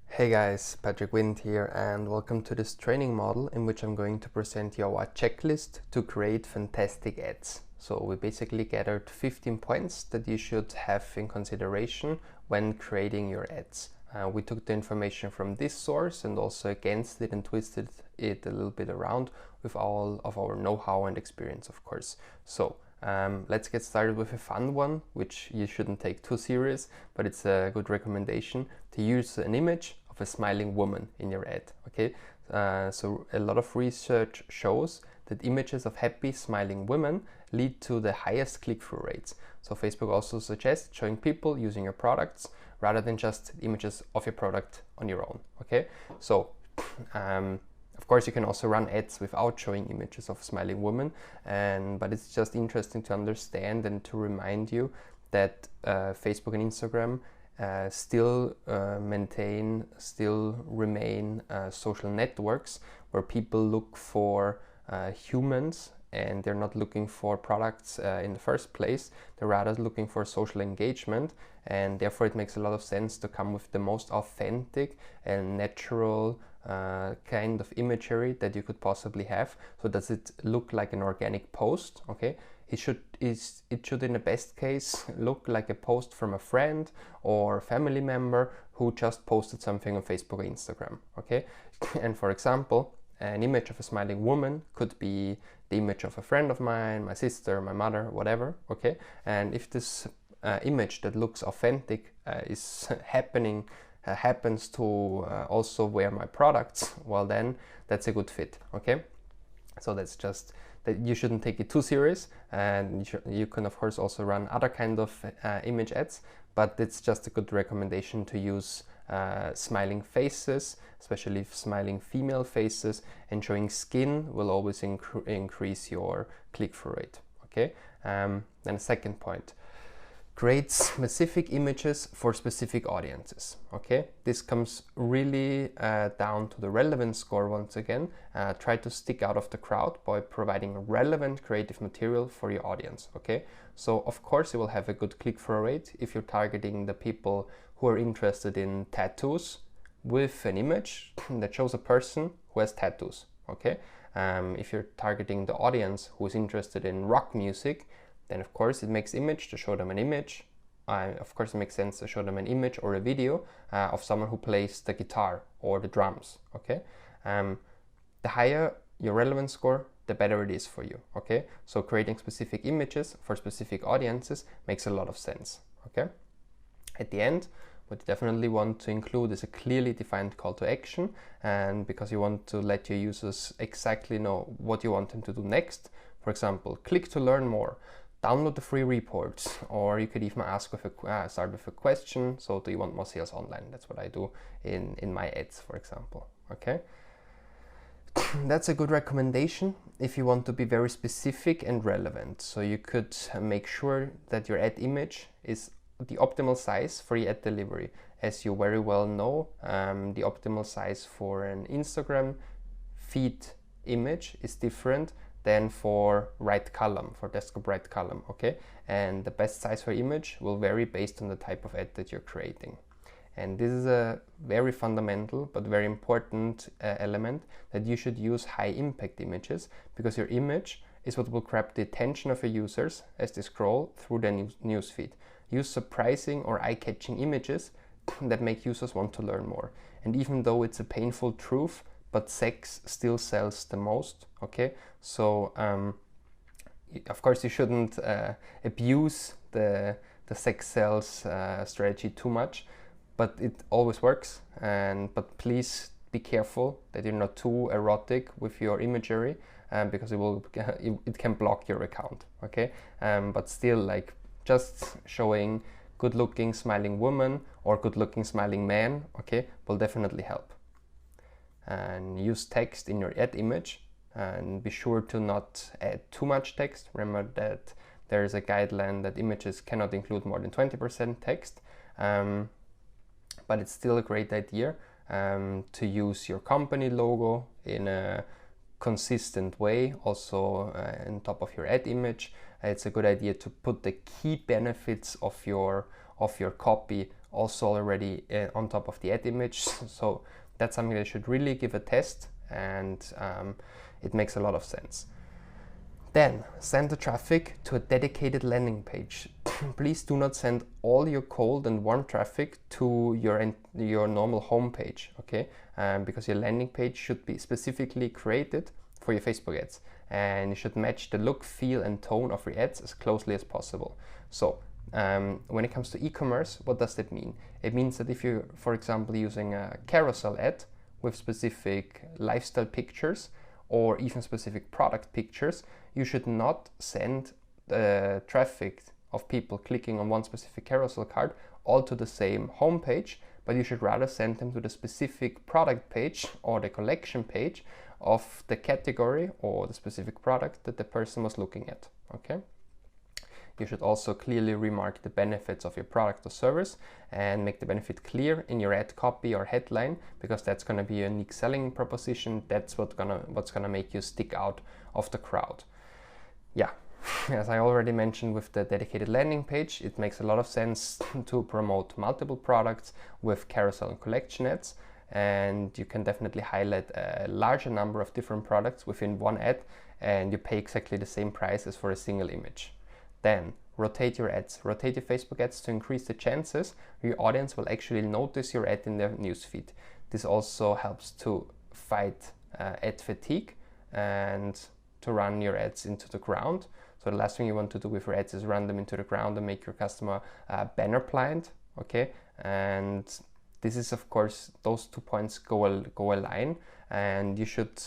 Hey guys, Patrick Wind here, and welcome to this training model in which I'm going to present you our checklist to create fantastic ads. So we basically gathered 15 points that you should have in consideration when creating your ads. We took the information from this source and also against it and twisted it a little bit around with all of our know-how and experience, of course. So let's get started with a fun one, which you shouldn't take too serious, but it's a good recommendation to use an image of a smiling woman in your ad. Okay, so a lot of research shows that images of happy smiling women lead to the highest click-through rates. So Facebook also suggests showing people using your products rather than just images of your product on your own. Okay, so of course, you can also run ads without showing images of smiling women, but it's just interesting to understand and to remind you that Facebook and Instagram still remain social networks where people look for humans, and they're not looking for products in the first place. They're rather looking for social engagement, and therefore it makes a lot of sense to come with the most authentic and natural kind of imagery that you could possibly have. So does it look like an organic post? Okay, it should in the best case look like a post from a friend or family member who just posted something on Facebook or Instagram. Okay, and for example, an image of a smiling woman could be the image of a friend of mine, my sister, my mother, whatever. Okay, and if this image that looks authentic is happens to also wear my products, well then that's a good fit. Okay, so that's just that you shouldn't take it too serious, and you can of course also run other kind of image ads, but it's just a good recommendation to use smiling faces, especially smiling female faces, and showing skin will always increase your click-through rate. Okay, then the second point, create specific images for specific audiences. Okay, this comes really down to the relevance score once again. Try to stick out of the crowd by providing relevant creative material for your audience. Okay, so of course you will have a good click-through rate if you're targeting the people who are interested in tattoos with an image that shows a person who has tattoos. Okay, if you're targeting the audience who is interested in rock music, then of course it makes image to show them an image. Of course it makes sense to show them an image or a video of someone who plays the guitar or the drums. Okay, the higher your relevance score, the better it is for you. Okay, so creating specific images for specific audiences makes a lot of sense. Okay, at the end, what you definitely want to include is a clearly defined call to action, and because you want to let your users exactly know what you want them to do next. For example, click to learn more, download the free reports, or you could even ask with start with a question. So do you want more sales online? That's what I do in my ads, for example. Okay, that's a good recommendation if you want to be very specific and relevant. So you could make sure that your ad image is the optimal size for your ad delivery. As you very well know, the optimal size for an Instagram feed image is different than for desktop right column. Okay, and the best size for image will vary based on the type of ad that you're creating. And this is a very fundamental but very important element, that you should use high impact images, because your image is what will grab the attention of your users as they scroll through their newsfeed. Use surprising or eye-catching images that make users want to learn more. And even though it's a painful truth, but sex still sells the most. Okay, so of course you shouldn't abuse the sex sells strategy too much, but it always works. But please be careful that you're not too erotic with your imagery, because it can block your account. Okay, but still, like, just showing good-looking smiling woman or good-looking smiling man, okay, will definitely help. And use text in your ad image, and be sure to not add too much text. Remember that there is a guideline that images cannot include more than 20% text, but it's still a great idea to use your company logo in a consistent way also on top of your ad image. It's a good idea to put the key benefits of your copy also already on top of the ad image. So that's something that you should really give a test, and it makes a lot of sense. Then send the traffic to a dedicated landing page. Please do not send all your cold and warm traffic to your normal homepage, okay? Because your landing page should be specifically created for your Facebook ads, and you should match the look, feel, and tone of your ads as closely as possible. So when it comes to e-commerce, what does that mean? It means that if you're, for example, using a carousel ad with specific lifestyle pictures or even specific product pictures, you should not send the traffic of people clicking on one specific carousel card all to the same homepage, but you should rather send them to the specific product page or the collection page of the category or the specific product that the person was looking at, okay? You should also clearly remark the benefits of your product or service and make the benefit clear in your ad copy or headline, because that's going to be a unique selling proposition. That's what's gonna make you stick out of the crowd. Yeah, as I already mentioned with the dedicated landing page, it makes a lot of sense to promote multiple products with carousel and collection ads, and you can definitely highlight a larger number of different products within one ad, and you pay exactly the same price as for a single image. Then rotate your ads. Rotate your Facebook ads to increase the chances your audience will actually notice your ad in their newsfeed. This also helps to fight ad fatigue and to run your ads into the ground. So the last thing you want to do with your ads is run them into the ground and make your customer banner blind, okay? And this is, of course, those 2 points go align, and you should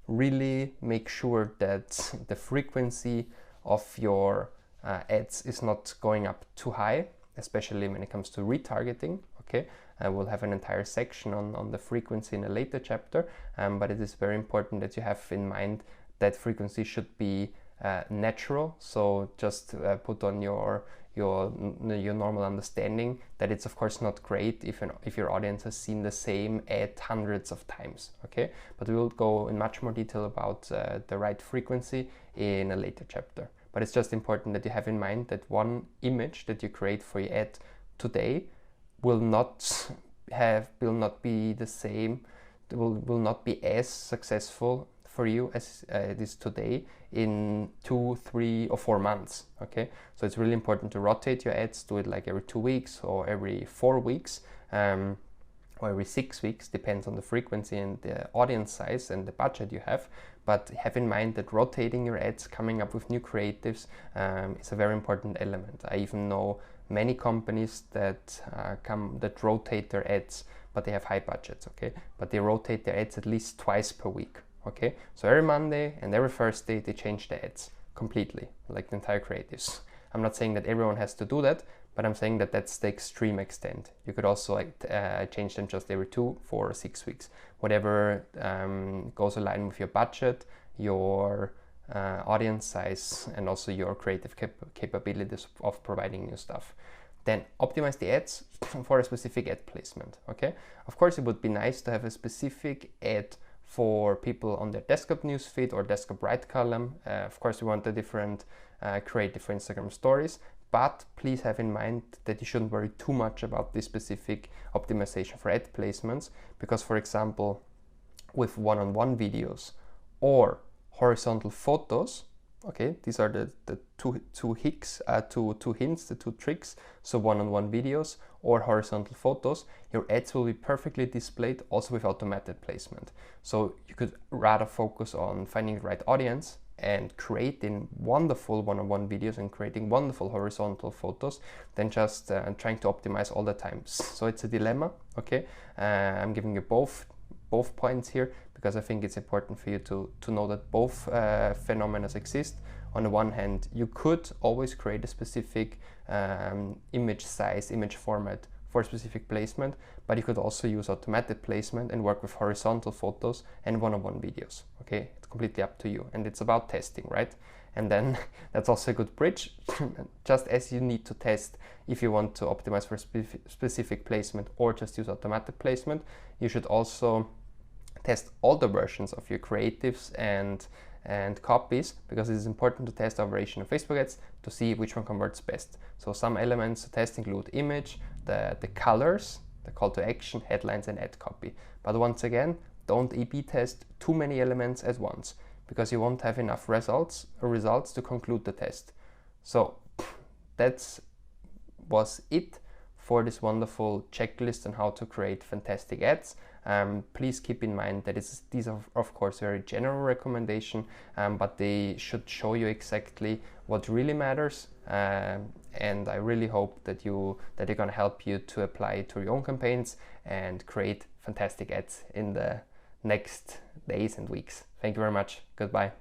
really make sure that the frequency of your ads is not going up too high, especially when it comes to retargeting, okay? We'll have an entire section on the frequency in a later chapter, but it is very important that you have in mind that frequency should be natural. So just put on your normal understanding that it's of course not great if your audience has seen the same ad hundreds of times, okay? But we will go in much more detail about the right frequency in a later chapter. But it's just important that you have in mind that one image that you create for your ad today will not be the same, will not be as successful for you as it is today in 2, 3, or 4 months, okay? So it's really important to rotate your ads, do it like every 2 weeks or every 4 weeks, or every 6 weeks, depends on the frequency and the audience size and the budget you have. But have in mind that rotating your ads, coming up with new creatives, is a very important element. I even know many companies that rotate their ads, but they have high budgets, okay? But they rotate their ads at least twice per week, okay? So every Monday and every Thursday they change the ads completely, like the entire creatives. I'm not saying that everyone has to do that, but I'm saying that that's the extreme extent. You could also change them just every 2, 4, or 6 weeks, whatever goes aligned with your budget, your audience size, and also your creative capabilities of providing new stuff. Then optimize the ads for a specific ad placement, okay? Of course, it would be nice to have a specific ad for people on their desktop newsfeed or desktop right column. Of course, we want a different creative for Instagram stories, but please have in mind that you shouldn't worry too much about this specific optimization for ad placements, because, for example, with one-on-one videos or horizontal photos, okay, these are the two hints, the 2 tricks. So one-on-one videos or horizontal photos, your ads will be perfectly displayed also with automated placement. So you could rather focus on finding the right audience and creating wonderful one-on-one videos and creating wonderful horizontal photos than just trying to optimize all the time. So it's a dilemma, okay? I'm giving you both points here because I think it's important for you to know that both phenomena exist. On the one hand, you could always create a specific image size, image format for specific placement, but you could also use automated placement and work with horizontal photos and one-on-one videos, okay? It's completely up to you, and it's about testing, right? And then that's also a good bridge. Just as you need to test if you want to optimize for specific placement or just use automated placement, you should also test all the versions of your creatives and and copies, because it is important to test our variation of Facebook ads to see which one converts best. So some elements to test include image, the colors, the call to action, headlines, and ad copy. But once again, don't A/B test too many elements at once, because you won't have enough results to conclude the test. So that was it for this wonderful checklist on how to create fantastic ads. Please keep in mind that these are of course very general recommendation, but they should show you exactly what really matters. And I really hope that they're gonna help you to apply it to your own campaigns and create fantastic ads in the next days and weeks. Thank you very much. Goodbye.